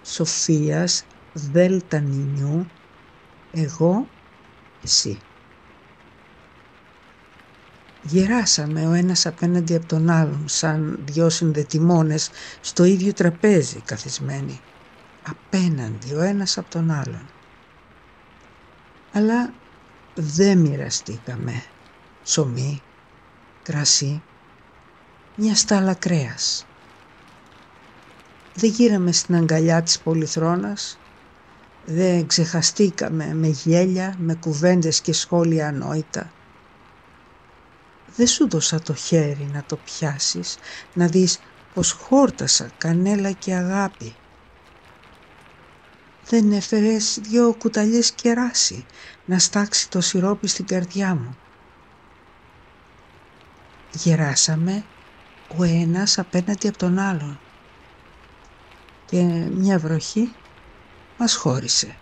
Σοφίας Δέλτα Νινιού, εγώ, εσύ. Γεράσαμε ο ένας απέναντι από τον άλλον, σαν δυο συνδετημόνες στο ίδιο τραπέζι καθισμένοι, απέναντι ο ένας από τον άλλον. Αλλά δεν μοιραστήκαμε ψωμί, κρασί, μια στάλα κρέας. Δεν γύραμε στην αγκαλιά της πολυθρόνας, δεν ξεχαστήκαμε με γέλια, με κουβέντες και σχόλια ανόητα. Δεν σου δώσα το χέρι να το πιάσεις, να δεις πως χόρτασα κανέλα και αγάπη. Δεν έφερες 2 κουταλιές κεράσι να στάξει το σιρόπι στην καρδιά μου. Γεράσαμε ο ένας απέναντι από τον άλλον και μια βροχή μας χώρισε.